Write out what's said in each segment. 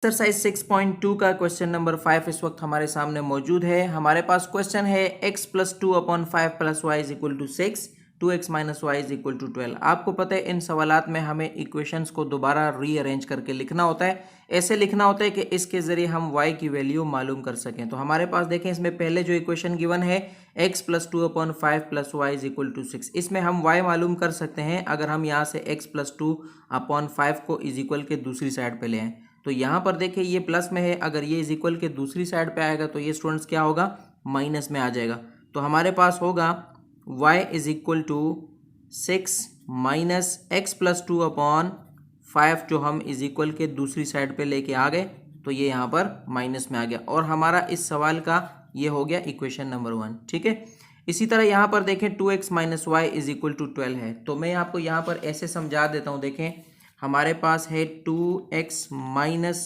Exercise 6.2 का question number 5 इस वक्त हमारे सामने मौजूद है। हमारे पास क्वेश्चन है x plus 2/5 plus y is equal to 6, 2x minus y is equal to 12। आपको पता है इन सवालात में हमें इक्वेशंस को दोबारा रीअरेंज करके लिखना होता है। ऐसे लिखना होता है कि इसके ज़रिए हम y की वैल्यू मालूम कर सकें। तो हमारे पास देखें, इसमें पहले जो इक्वेशन गिवन है x plus 2/5 plus y is equal to 6, इसमें हम y मालूम कर सकते हैं अगर हम यहाँ से x प्लस 2/5 को इज इक्वल के दूसरी साइड पे ले आएँ। तो यहाँ पर देखिए ये प्लस में है, अगर ये इज इक्वल के दूसरी साइड पे आएगा तो ये स्टूडेंट्स क्या होगा, माइनस में आ जाएगा। तो हमारे पास होगा y is equal to 6 minus x plus 2/5 जो हम इज इक्वल के दूसरी साइड पे लेके आ गए, तो ये यहाँ पर माइनस में आ गया और हमारा इस सवाल का ये हो गया इक्वेशन नंबर 1। ठीक है, इसी तरह यहाँ पर देखें 2x minus y is equal to 12 है। तो मैं आपको यहाँ पर ऐसे समझा देता हूँ। देखें हमारे पास है 2x minus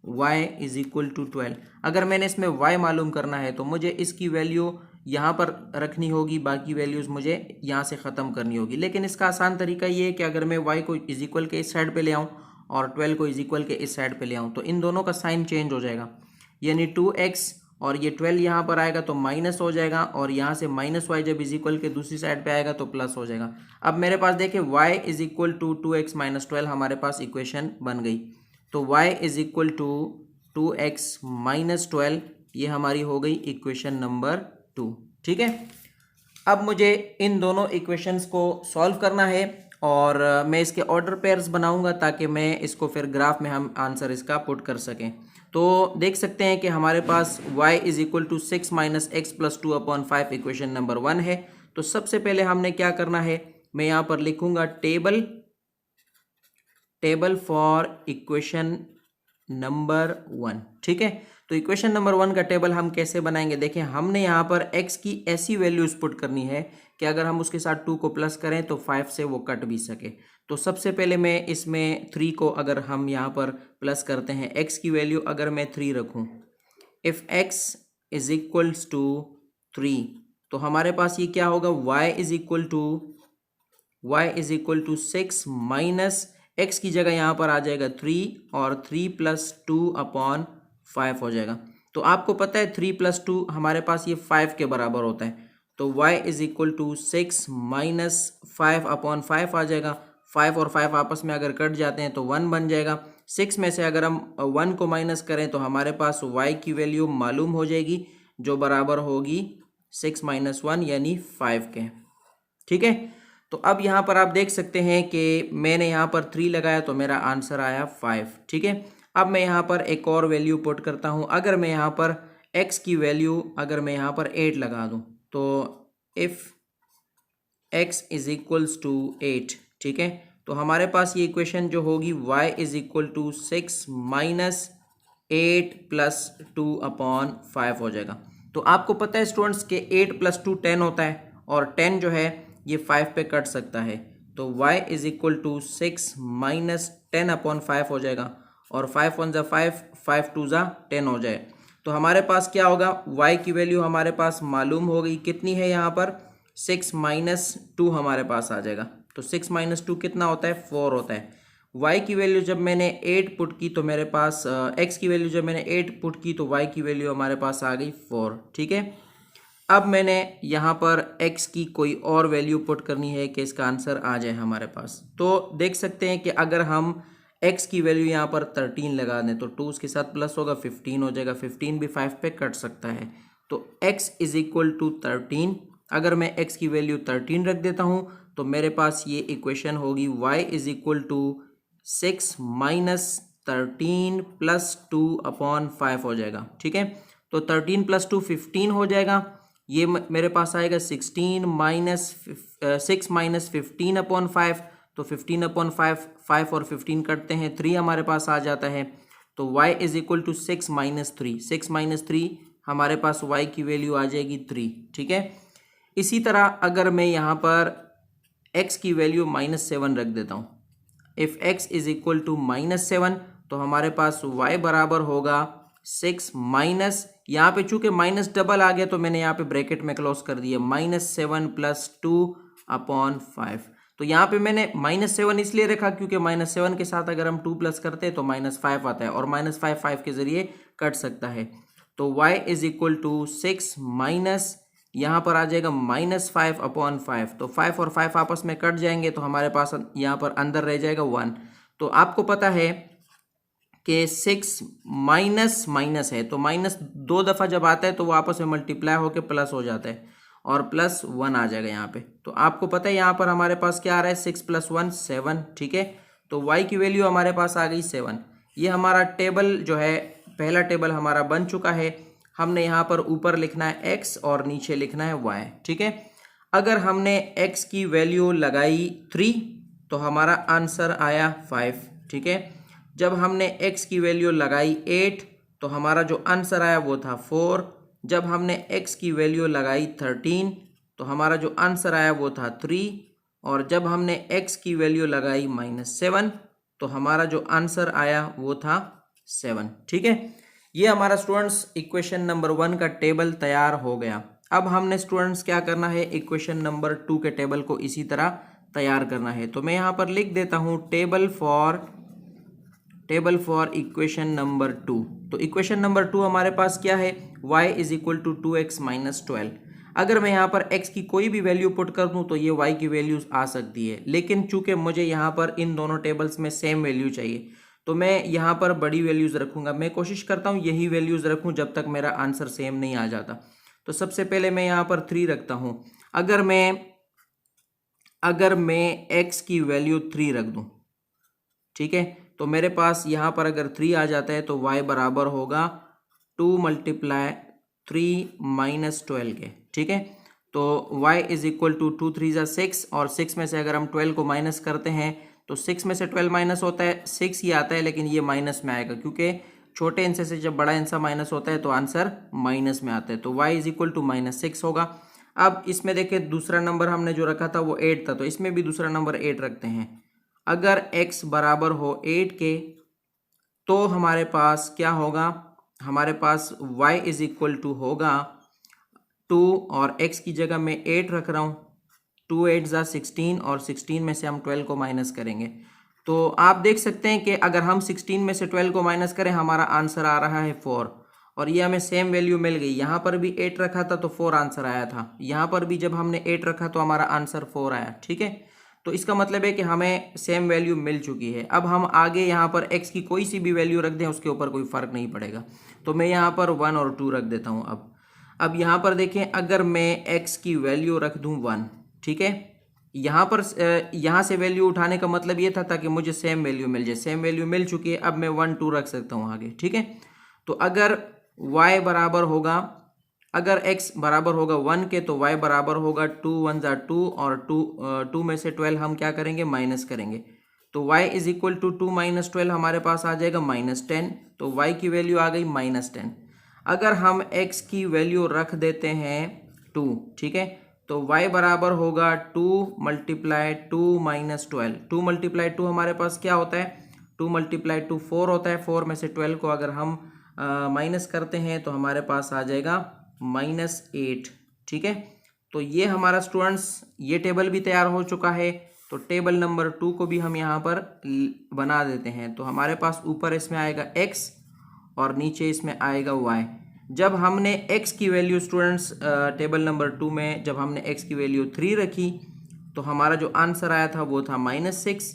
y is equal to 12। अगर मैंने इसमें y मालूम करना है तो मुझे इसकी वैल्यू यहाँ पर रखनी होगी, बाकी वैल्यूज़ मुझे यहाँ से ख़त्म करनी होगी। लेकिन इसका आसान तरीका ये है कि अगर मैं y को इज इक्वल के इस साइड पे ले आऊँ और 12 को इज इक्वल के इस साइड पे ले आऊँ तो इन दोनों का साइन चेंज हो जाएगा, यानी 2x और ये 12 यहाँ पर आएगा तो माइनस हो जाएगा और यहाँ से माइनस वाई जब इज इक्वल के दूसरी साइड पे आएगा तो प्लस हो जाएगा। अब मेरे पास देखिए y is equal to 2x minus 12 हमारे पास इक्वेशन बन गई। तो y is equal to 2x minus 12 ये हमारी हो गई इक्वेशन नंबर 2। ठीक है, अब मुझे इन दोनों इक्वेशंस को सॉल्व करना है और मैं इसके ऑर्डर पेयर्स बनाऊंगा ताकि मैं इसको फिर ग्राफ में हम आंसर इसका पुट कर सकें। तो देख सकते हैं कि हमारे पास y is equal to 6 minus x plus 2/5 equation number 1 है। तो सबसे पहले हमने क्या करना है, मैं यहाँ पर लिखूंगा टेबल फॉर इक्वेशन नंबर 1। ठीक है, तो इक्वेशन नंबर 1 का टेबल हम कैसे बनाएंगे, देखें हमने यहाँ पर x की ऐसी वैल्यूज पुट करनी है कि अगर हम उसके साथ 2 को प्लस करें तो 5 से वो कट भी सके। तो सबसे पहले मैं इसमें 3 को अगर हम यहाँ पर प्लस करते हैं, x की वैल्यू अगर मैं 3 रखूँ, if x is equals to 3 तो हमारे पास ये क्या होगा, y is equal to 6 minus x की जगह यहाँ पर आ जाएगा 3 और 3 प्लस 2/5 हो जाएगा। तो आपको पता है 3 प्लस 2 हमारे पास ये 5 के बराबर होता है। तो y is equal to 6 minus 5/5 आ जाएगा। 5 और 5 आपस में अगर कट जाते हैं तो 1 बन जाएगा। 6 में से अगर हम 1 को माइनस करें तो हमारे पास y की वैल्यू मालूम हो जाएगी जो बराबर होगी 6 माइनस 1 यानी 5 के। ठीक है, तो अब यहाँ पर आप देख सकते हैं कि मैंने यहाँ पर 3 लगाया तो मेरा आंसर आया 5। ठीक है, अब मैं यहाँ पर एक और वैल्यू पुट करता हूँ। अगर मैं यहाँ पर x की वैल्यू अगर मैं यहाँ पर 8 लगा दूँ तो if x is equals to 8, ठीक है, तो हमारे पास ये इक्वेशन जो होगी y is equal to 6 minus 8 plus 2/5 हो जाएगा। तो आपको पता है स्टूडेंट्स के 8 प्लस 2 10 होता है और 10 जो है ये 5 पे कट सकता है। तो y is equal to 6 minus 10/5 हो जाएगा और 5 1 ज़ा 5, 5 2 ज़ा 10 हो जाए। तो हमारे पास क्या होगा, y की वैल्यू हमारे पास मालूम हो गई, कितनी है यहाँ पर 6 माइनस 2 हमारे पास आ जाएगा। तो 6 माइनस 2 कितना होता है, 4 होता है। y की वैल्यू जब मैंने 8 पुट की तो मेरे पास x की वैल्यू जब मैंने 8 पुट की तो y की वैल्यू हमारे पास आ गई 4। ठीक है, अब मैंने यहाँ पर x की कोई और वैल्यू पुट करनी है कि इसका आंसर आ जाए हमारे पास। तो देख सकते हैं कि अगर हम x की वैल्यू यहाँ पर 13 लगा दें तो 2 उसके साथ प्लस होगा 15 हो जाएगा। 15 भी 5 पे कट सकता है। तो x इज इक्वल टू 13, अगर मैं x की वैल्यू 13 रख देता हूँ तो मेरे पास ये इक्वेशन होगी y is equal to 6 minus 13 plus 2/5 हो जाएगा। ठीक है, तो 13 प्लस 2 15 हो जाएगा। ये मेरे पास आएगा 16 माइनस 6 माइनस 15/5, तो 15/5, 5 और 15 कटते हैं, 3 हमारे पास आ जाता है। तो y is equal to 6 minus 3, 6 minus 3 हमारे पास y की वैल्यू आ जाएगी 3। ठीक है, इसी तरह अगर मैं यहाँ पर x की वैल्यू -7 रख देता हूँ, if x is equal to -7 तो हमारे पास y बराबर होगा 6 माइनस, यहाँ पे चूंकि माइनस डबल आ गया तो मैंने यहाँ पे ब्रैकेट में क्लोज कर दिया, -7 प्लस 2/5। तो यहाँ पे मैंने -7 इसलिए रखा क्योंकि -7 के साथ अगर हम 2 प्लस करते हैं तो -5 आता है और -5 5 के जरिए कट सकता है। तो y is equal to 6 minus यहाँ पर आ जाएगा -5/5। तो 5 और 5 आपस में कट जाएंगे तो हमारे पास यहाँ पर अंदर रह जाएगा 1। तो आपको पता है कि 6 माइनस माइनस है, तो माइनस 2 दफ़ा जब आता है तो वो आपस में मल्टीप्लाई होकर प्लस हो जाता है और +1 आ जाएगा यहाँ पे। तो आपको पता है यहाँ पर हमारे पास क्या आ रहा है, 6 + 1 7, ठीक है। तो y की वैल्यू हमारे पास आ गई 7। ये हमारा टेबल जो है, पहला टेबल हमारा बन चुका है। हमने यहाँ पर ऊपर लिखना है x और नीचे लिखना है y, ठीक है। अगर हमने x की वैल्यू लगाई 3 तो हमारा आंसर आया 5, ठीक है। जब हमने x की वैल्यू लगाई 8 तो हमारा जो आंसर आया वो था 4। जब हमने x की वैल्यू लगाई 13 तो हमारा जो आंसर आया वो था 3। और जब हमने x की वैल्यू लगाई -7 तो हमारा जो आंसर आया वो था 7, ठीक है। ये हमारा स्टूडेंट्स इक्वेशन नंबर 1 का टेबल तैयार हो गया। अब हमने स्टूडेंट्स क्या करना है, इक्वेशन नंबर 2 के टेबल को इसी तरह तैयार करना है। तो मैं यहाँ पर लिख देता हूँ टेबल फॉर इक्वेशन नंबर 2। तो इक्वेशन नंबर 2 हमारे पास क्या है, y is equal to 2x - 12। अगर मैं यहाँ पर x की कोई भी वैल्यू पुट कर दूँ तो ये y की वैल्यूज आ सकती है, लेकिन चूंकि मुझे यहाँ पर इन दोनों टेबल्स में सेम वैल्यू चाहिए तो मैं यहाँ पर बड़ी वैल्यूज रखूंगा। मैं कोशिश करता हूँ यही वैल्यूज रखूँ जब तक मेरा आंसर सेम नहीं आ जाता। तो सबसे पहले मैं यहाँ पर 3 रखता हूँ। अगर मैं x की वैल्यू 3 रख दूँ, ठीक है, तो मेरे पास यहाँ पर अगर 3 आ जाता है तो y बराबर होगा 2 × 3 - 12 के, ठीक है। तो y इज इक्वल टू 2 3 = 6 और 6 में से अगर हम 12 को माइनस करते हैं तो 6 में से 12 माइनस होता है 6 ही आता है, लेकिन ये माइनस में आएगा क्योंकि छोटे हिस्से से जब बड़ा हिस्सा माइनस होता है तो आंसर माइनस में आता है। तो y इज इक्वल टू -6 होगा। अब इसमें देखिए दूसरा नंबर हमने जो रखा था वो 8 था, तो इसमें भी दूसरा नंबर 8 रखते हैं। अगर x बराबर हो 8 के तो हमारे पास क्या होगा, हमारे पास y इज इक्वल टू होगा 2 और x की जगह मैं 8 रख रहा हूँ। 2 8 = 16 और 16 में से हम 12 को माइनस करेंगे तो आप देख सकते हैं कि अगर हम 16 में से 12 को माइनस करें हमारा आंसर आ रहा है 4 और ये हमें सेम वैल्यू मिल गई। यहाँ पर भी 8 रखा था तो 4 आंसर आया था, यहाँ पर भी जब हमने 8 रखा तो हमारा आंसर 4 आया, ठीक है। तो इसका मतलब है कि हमें सेम वैल्यू मिल चुकी है। अब हम आगे यहाँ पर x की कोई सी भी वैल्यू रख दें उसके ऊपर कोई फ़र्क नहीं पड़ेगा। तो मैं यहाँ पर 1 और 2 रख देता हूँ। अब यहाँ पर देखें, अगर मैं x की वैल्यू रख दूँ 1, ठीक है, यहाँ से वैल्यू उठाने का मतलब ये था ताकि मुझे सेम वैल्यू मिल जाए। सेम वैल्यू मिल चुकी है, अब मैं 1 2 रख सकता हूँ आगे, ठीक है। तो अगर y बराबर होगा, अगर x बराबर होगा 1 के तो y बराबर होगा 2 1 = 2 और 2 में से 12 हम क्या करेंगे, माइनस करेंगे। तो y इज इक्वल टू 2 - 12 हमारे पास आ जाएगा -10। तो y की वैल्यू आ गई -10। अगर हम x की वैल्यू रख देते हैं 2, ठीक है, तो y बराबर होगा 2 × 2 - 12। 2 × 2 हमारे पास क्या होता है, 2 × 2 4 होता है। 4 में से 12 को अगर हम माइनस करते हैं तो हमारे पास आ जाएगा -8, ठीक है। तो ये हमारा स्टूडेंट्स ये टेबल भी तैयार हो चुका है। तो टेबल नंबर 2 को भी हम यहाँ पर बना देते हैं। तो हमारे पास ऊपर इसमें आएगा x और नीचे इसमें आएगा y। जब हमने x की वैल्यू स्टूडेंट्स टेबल नंबर 2 में जब हमने x की वैल्यू 3 रखी तो हमारा जो आंसर आया था वो था -6।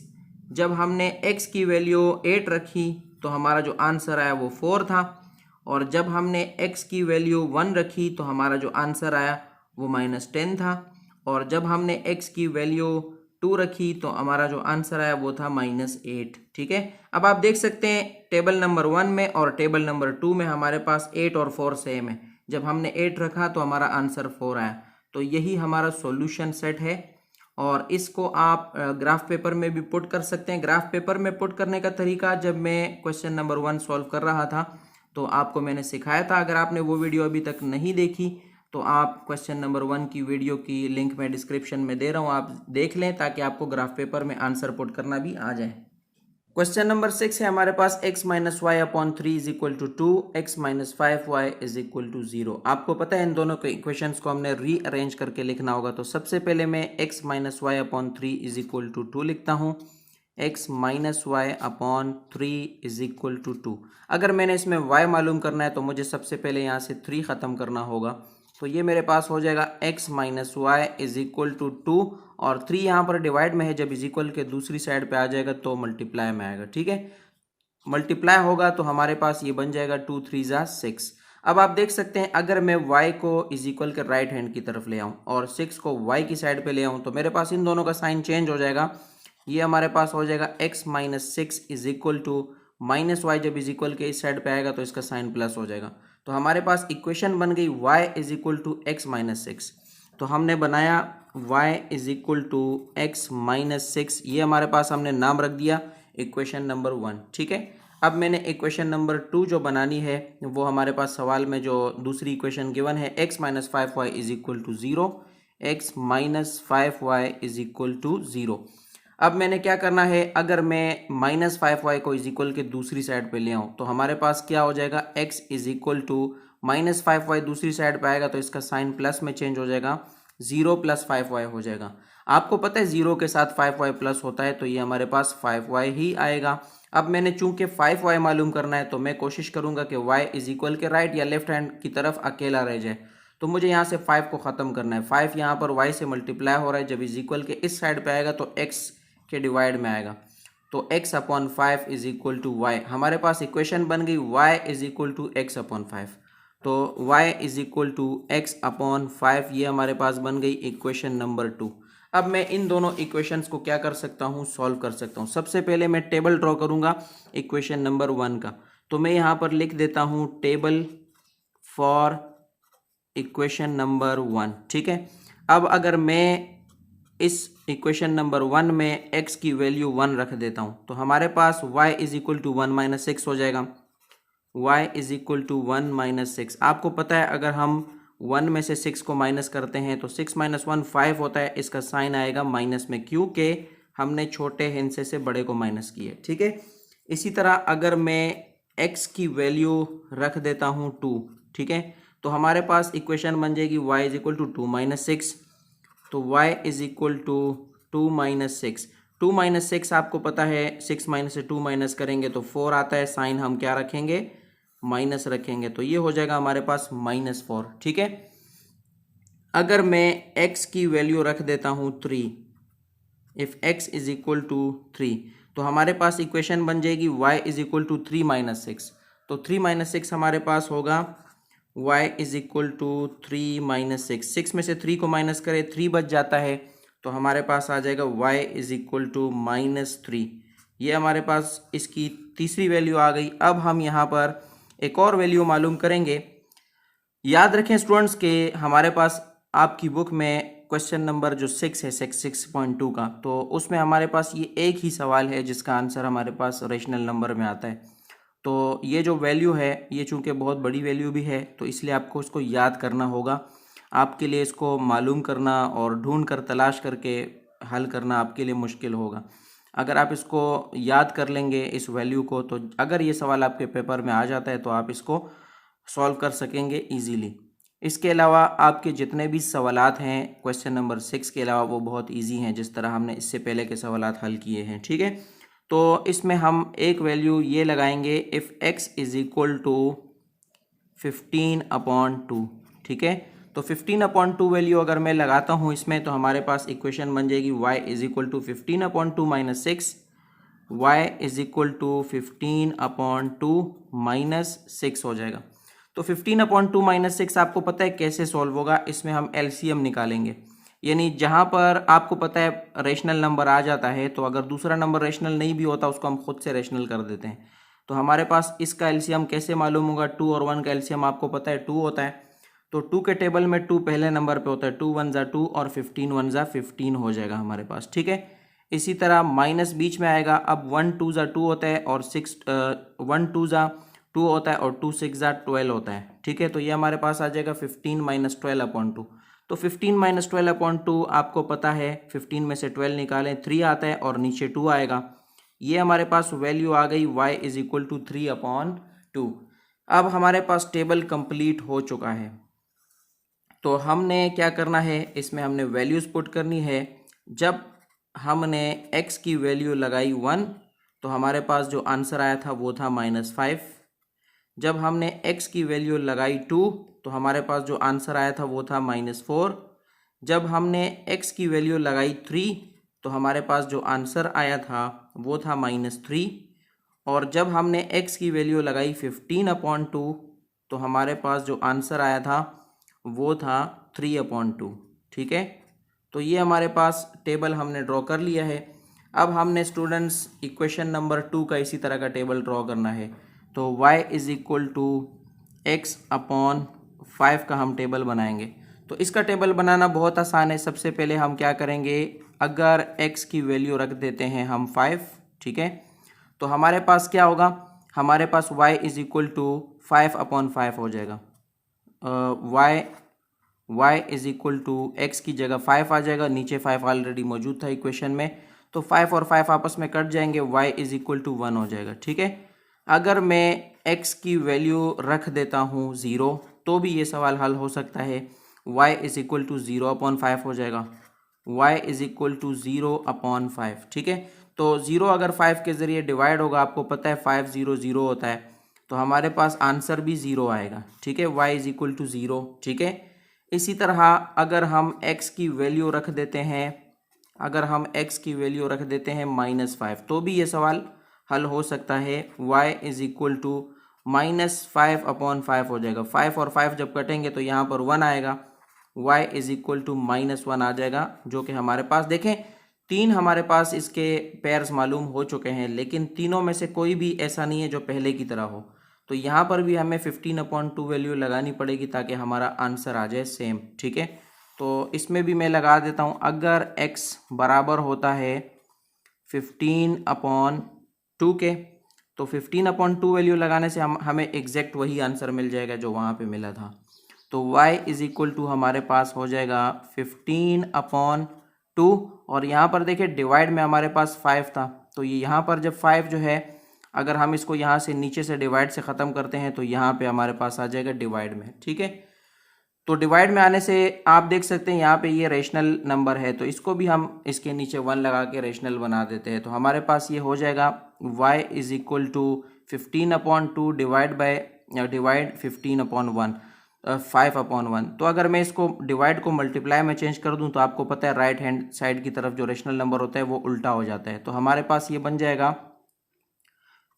जब हमने x की वैल्यू 8 रखी तो हमारा जो आंसर आया वो 4 था। और जब हमने x की वैल्यू 1 रखी तो हमारा जो आंसर आया वो -10 था। और जब हमने x की वैल्यू 2 रखी तो हमारा जो आंसर आया वो था -8, ठीक है। अब आप देख सकते हैं टेबल नंबर 1 में और टेबल नंबर 2 में हमारे पास 8 और 4 सेम है। जब हमने 8 रखा तो हमारा आंसर 4 आया। तो यही हमारा सॉल्यूशन सेट है और इसको आप ग्राफ पेपर में भी पुट कर सकते हैं। ग्राफ पेपर में पुट करने का तरीका जब मैं क्वेश्चन नंबर 1 सॉल्व कर रहा था तो आपको मैंने सिखाया था। अगर आपने वो वीडियो अभी तक नहीं देखी तो आप क्वेश्चन नंबर 1 की वीडियो की लिंक मैं डिस्क्रिप्शन में दे रहा हूँ, आप देख लें ताकि आपको ग्राफ पेपर में आंसर पुट करना भी आ जाए। क्वेश्चन नंबर 6 है हमारे पास x minus y upon 3 is equal to 2, x minus 5y is equal to 0। आपको पता है इन दोनों के इक्वेशंस को हमने रीअरेंज करके लिखना होगा। तो सबसे पहले मैं x minus y upon 3 is equal to 2 लिखता हूँ। x minus y upon 3 is equal to 2। अगर मैंने इसमें y मालूम करना है तो मुझे सबसे पहले यहाँ से 3 ख़त्म करना होगा। तो ये मेरे पास हो जाएगा x minus y is equal to 2 और 3 यहाँ पर डिवाइड में है, जब इज इक्वल के दूसरी साइड पे आ जाएगा तो मल्टीप्लाई में आएगा। ठीक है, मल्टीप्लाई होगा तो हमारे पास ये बन जाएगा 2 3 जा 6। अब आप देख सकते हैं अगर मैं y को इज इक्वल के राइट हैंड की तरफ ले आऊँ और 6 को y की साइड पे ले आऊँ तो मेरे पास इन दोनों का साइन चेंज हो जाएगा। ये हमारे पास हो जाएगा x minus 6 is equal to minus y, जब इज इक्वल के इस साइड पे आएगा तो इसका साइन प्लस हो जाएगा। तो हमारे पास इक्वेशन बन गई y is equal to x minus 6। तो हमने बनाया y is equal to x minus 6, ये हमारे पास हमने नाम रख दिया इक्वेशन नंबर 1। ठीक है, अब मैंने इक्वेशन नंबर 2 जो बनानी है वो हमारे पास सवाल में जो दूसरी इक्वेशन गिवन है x माइनस 5y is equal to 0, x minus 5y is equal to 0। अब मैंने क्या करना है, अगर मैं माइनस 5y को इज इक्वल के दूसरी साइड पे ले आऊँ तो हमारे पास क्या हो जाएगा, x is equal to minus 5y दूसरी साइड पे आएगा तो इसका साइन प्लस में चेंज हो जाएगा, 0 प्लस 5y हो जाएगा। आपको पता है 0 के साथ 5y प्लस होता है तो ये हमारे पास 5y ही आएगा। अब मैंने चूंकि 5y मालूम करना है तो मैं कोशिश करूंगा कि y इज इक्वल के राइट या लेफ्ट हैंड की तरफ अकेला रह जाए। तो मुझे यहाँ से 5 को ख़त्म करना है। 5 यहाँ पर y से मल्टीप्लाई हो रहा है, जब इज इक्वल के इस साइड पे आएगा तो x के डिवाइड में आएगा। तो x upon 5 is equal to y. हमारे पास इक्वेशन बन गई y is equal to x upon 5। तो y is equal to x upon 5, ये हमारे पास बन गई इक्वेशन नंबर 2। अब मैं इन दोनों इक्वेशंस को क्या कर सकता हूँ, सॉल्व कर सकता हूँ। सबसे पहले मैं टेबल ड्रॉ करूँगा इक्वेशन नंबर 1 का। तो मैं यहाँ पर लिख देता हूँ टेबल फॉर इक्वेशन नंबर 1। ठीक है, अब अगर मैं इस इक्वेशन नंबर 1 में x की वैल्यू 1 रख देता हूँ तो हमारे पास y is equal to 1 minus 6 हो जाएगा। y is equal to 1 minus 6। आपको पता है अगर हम 1 में से 6 को माइनस करते हैं तो 6 माइनस 1 5 होता है, इसका साइन आएगा माइनस में, क्योंकि हमने छोटे हिस्से से बड़े को माइनस किया। ठीक है, इसी तरह अगर मैं x की वैल्यू रख देता हूँ 2, ठीक है, तो हमारे पास इक्वेशन बन जाएगी y is equal to 2 minus 6। तो y is equal to 2 minus 6। 2 minus 6 आपको पता है 6 माइनस से 2 माइनस करेंगे तो 4 आता है, साइन हम क्या रखेंगे, माइनस रखेंगे, तो ये हो जाएगा हमारे पास -4। ठीक है, अगर मैं x की वैल्यू रख देता हूँ 3, if x is equal to 3, तो हमारे पास इक्वेशन बन जाएगी y is equal to 3 minus 6। तो 3 माइनस 6 हमारे पास होगा y is equal to 3 minus 6। 6 में से 3 को माइनस करें 3 बच जाता है, तो हमारे पास आ जाएगा y इज इक्वल टू -3। ये हमारे पास इसकी तीसरी वैल्यू आ गई। अब हम यहाँ पर एक और वैल्यू मालूम करेंगे। याद रखें स्टूडेंट्स के हमारे पास आपकी बुक में क्वेश्चन नंबर जो 6 है 6.2 का, तो उसमें हमारे पास ये एक ही सवाल है जिसका आंसर हमारे पास रेशनल नंबर में आता है। तो ये जो वैल्यू है ये चूंकि बहुत बड़ी वैल्यू भी है तो इसलिए आपको इसको याद करना होगा। आपके लिए इसको मालूम करना और ढूंढ कर तलाश करके हल करना आपके लिए मुश्किल होगा। अगर आप इसको याद कर लेंगे इस वैल्यू को, तो अगर ये सवाल आपके पेपर में आ जाता है तो आप इसको सॉल्व कर सकेंगे इजीली। इसके अलावा आपके जितने भी सवालात हैं क्वेश्चन नंबर 6 के अलावा वो बहुत इजी हैं, जिस तरह हमने इससे पहले के सवालात हल किए हैं। ठीक है, तो इसमें हम एक वैल्यू ये लगाएंगे, if x is equal to 15/2। ठीक है, तो 15/2 वैल्यू अगर मैं लगाता हूँ इसमें तो हमारे पास इक्वेशन बन जाएगी y is equal to 15/2 minus 6, y is equal to 15/2 minus 6 हो जाएगा। तो 15/2 माइनस 6 आपको पता है कैसे सॉल्व होगा, इसमें हम एलसीएम निकालेंगे। यानी जहाँ पर आपको पता है रेशनल नंबर आ जाता है तो अगर दूसरा नंबर रेशनल नहीं भी होता उसको हम खुद से रेशनल कर देते हैं। तो हमारे पास इसका एलसीएम कैसे मालूम होगा, 2 और 1 का एलसीएम आपको पता है 2 होता है। तो 2 के टेबल में 2 पहले नंबर पे होता है, 2 1 ज़ा 2 और 15 1 ज़ा 15 हो जाएगा हमारे पास। ठीक है, इसी तरह माइनस बीच में आएगा। अब 1 2 ज़ा 2 होता है और 1 2 ज़ा 2 होता है और 2 6 ज़ा 12 होता है। ठीक है, तो ये हमारे पास आ जाएगा 15 माइनस 12/2। तो 15 माइनस 12/2 आपको पता है 15 में से 12 निकालें 3 आता है और नीचे 2 आएगा। ये हमारे पास वैल्यू आ गई y इज इक्वल टू 3/2। अब हमारे पास टेबल कंप्लीट हो चुका है। तो हमने क्या करना है, इसमें हमने वैल्यूज़ पुट करनी है। जब हमने x की वैल्यू लगाई 1 तो हमारे पास जो आंसर आया था वो था -5। जब हमने x की वैल्यू लगाई 2 तो हमारे पास जो आंसर आया था वो था -4। जब हमने x की वैल्यू लगाई 3 तो हमारे पास जो आंसर आया था वो था -3। और जब हमने x की वैल्यू लगाई 15/2 तो हमारे पास जो आंसर आया था वो था 3/2। ठीक है, तो ये हमारे पास टेबल हमने ड्रॉ कर लिया है। अब हमने स्टूडेंट्स इक्वेशन नंबर 2 का इसी तरह का टेबल ड्रॉ करना है। तो y is equal to x/5 का हम टेबल बनाएंगे। तो इसका टेबल बनाना बहुत आसान है। सबसे पहले हम क्या करेंगे, अगर x की वैल्यू रख देते हैं हम 5, ठीक है, तो हमारे पास क्या होगा, हमारे पास y इज इक्वल टू 5/5 हो जाएगा। y is equal to x की जगह 5 आ जाएगा, नीचे 5 ऑलरेडी मौजूद था इक्वेशन में, तो 5 और 5 आपस में कट जाएंगे, y इज इक्वल टू 1 हो जाएगा। ठीक है, अगर मैं x की वैल्यू रख देता हूँ 0 तो भी ये सवाल हल हो सकता है। y इज इक्वल टू 0/5 हो जाएगा, y इज इक्वल टू 0/5। ठीक है, तो 0 अगर 5 के ज़रिए डिवाइड होगा, आपको पता है 5 0 0 होता है, तो हमारे पास आंसर भी 0 आएगा। ठीक है, y इज इक्वल टू 0। ठीक है, इसी तरह अगर हम x की वैल्यू रख देते हैं, अगर हम x की वैल्यू रख देते हैं -5 तो भी ये सवाल हल हो सकता है। y इज इक्वल टू -5/5 हो जाएगा। 5 और 5 जब कटेंगे तो यहाँ पर 1 आएगा, y इज इक्वल टू -1 आ जाएगा, जो कि हमारे पास देखें 3 हमारे पास इसके पेयर्स मालूम हो चुके हैं, लेकिन तीनों में से कोई भी ऐसा नहीं है जो पहले की तरह हो। तो यहाँ पर भी हमें 15/2 वैल्यू लगानी पड़ेगी ताकि हमारा आंसर आ जाए सेम। ठीक है, तो इसमें भी मैं लगा देता हूँ, अगर x बराबर होता है 15/2 के, तो 15/2 वैल्यू लगाने से हमें एग्जैक्ट वही आंसर मिल जाएगा जो वहाँ पे मिला था। तो y इज इक्वल टू हमारे पास हो जाएगा 15/2, और यहाँ पर देखिए डिवाइड में हमारे पास 5 था, तो ये यहाँ पर जब 5 जो है, अगर हम इसको यहाँ से नीचे से डिवाइड से ख़त्म करते हैं तो यहाँ पे हमारे पास आ जाएगा डिवाइड में। ठीक है, तो डिवाइड में आने से आप देख सकते हैं यहाँ पे ये रेशनल नंबर है, तो इसको भी हम इसके नीचे 1 लगा के रेशनल बना देते हैं। तो हमारे पास ये हो जाएगा y is equal to 15/2 divide 15/1 5/1। तो अगर मैं इसको डिवाइड को मल्टीप्लाई में चेंज कर दूं तो आपको पता है राइट हैंड साइड की तरफ जो रेशनल नंबर होता है वो उल्टा हो जाता है। तो हमारे पास ये बन जाएगा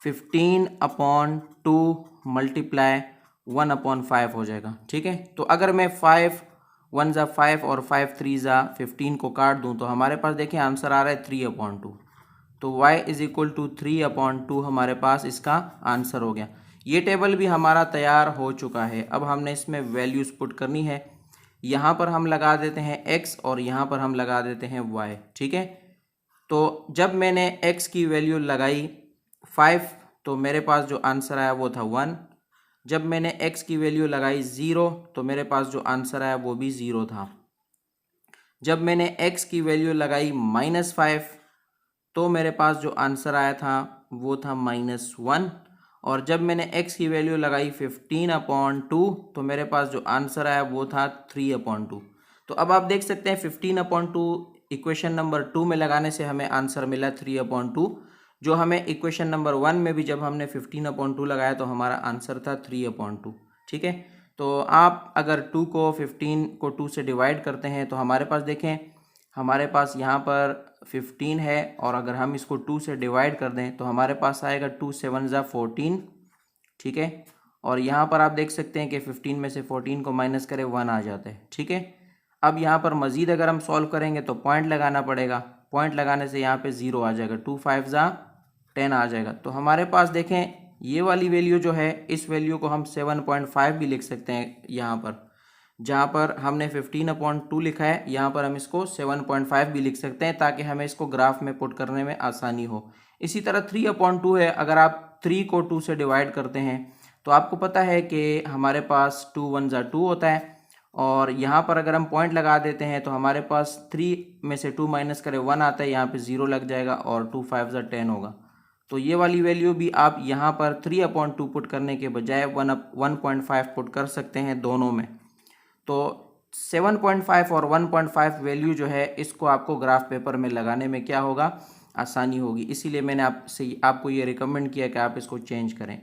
15/2 मल्टीप्लाई 1/5 हो जाएगा। ठीक है, तो अगर मैं 5 1 ज़ा 5 और 5 3 ज़ा 15 को काट दूं तो हमारे पास देखिए आंसर आ रहा है 3/2। तो y इज इक्वल टू 3/2 हमारे पास इसका आंसर हो गया। ये टेबल भी हमारा तैयार हो चुका है। अब हमने इसमें वैल्यूज़ पुट करनी है। यहाँ पर हम लगा देते हैं x और यहाँ पर हम लगा देते हैं y। ठीक है, तो जब मैंने x की वैल्यू लगाई 5 तो मेरे पास जो आंसर आया वो था 1। जब मैंने x की वैल्यू लगाई 0 तो मेरे पास जो आंसर आया वो भी 0 था। जब मैंने x की वैल्यू लगाई -5 तो मेरे पास जो आंसर आया था वो था -1। और जब मैंने x की वैल्यू लगाई 15/2 तो मेरे पास जो आंसर आया वो था 3/2। तो अब आप देख सकते हैं 15/2 इक्वेशन नंबर 2 में लगाने से हमें आंसर मिला 3/2, जो हमें इक्वेशन नंबर 1 में भी जब हमने 15/2 लगाया तो हमारा आंसर था 3/2। ठीक है, तो आप अगर 2 को 15 को 2 से डिवाइड करते हैं तो हमारे पास देखें, हमारे पास यहाँ पर 15 है, और अगर हम इसको 2 से डिवाइड कर दें तो हमारे पास आएगा 2 7 ज़ा 14। ठीक है, और यहाँ पर आप देख सकते हैं कि 15 में से 14 को माइनस करें 1 आ जाता है। ठीक है, अब यहाँ पर मज़ीद अगर हम सॉल्व करेंगे तो पॉइंट लगाना पड़ेगा। पॉइंट लगाने से यहाँ पे 0 आ जाएगा, 2 5 ज़ा 10 आ जाएगा। तो हमारे पास देखें ये वाली वैल्यू जो है, इस वैल्यू को हम 7.5 भी लिख सकते हैं। यहाँ पर जहाँ पर हमने 15/2 लिखा है, यहाँ पर हम इसको 7.5 भी लिख सकते हैं ताकि हमें इसको ग्राफ में पुट करने में आसानी हो। इसी तरह 3/2 है, अगर आप 3 को 2 से डिवाइड करते हैं तो आपको पता है कि हमारे पास 2 1 ज़ा 2 होता है, और यहाँ पर अगर हम पॉइंट लगा देते हैं तो हमारे पास 3 में से 2 माइनस करें 1 आता है, यहाँ पे 0 लग जाएगा और 2 5 ज़ा 10 होगा। तो ये वाली वैल्यू भी आप यहाँ पर 3/2 पुट करने के बजाय 1.5 पुट कर सकते हैं दोनों में। तो 7.5 और 1.5 वैल्यू जो है इसको आपको ग्राफ पेपर में लगाने में क्या होगा, आसानी होगी। इसीलिए मैंने आपको ये रिकमेंड किया कि आप इसको चेंज करें।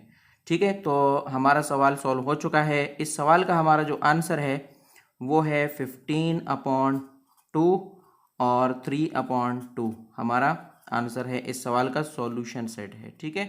ठीक है, तो हमारा सवाल सॉल्व हो चुका है। इस सवाल का हमारा जो आंसर है वो है 15/2 और 3/2 हमारा आंसर है। इस सवाल का सॉल्यूशन सेट है। ठीक है।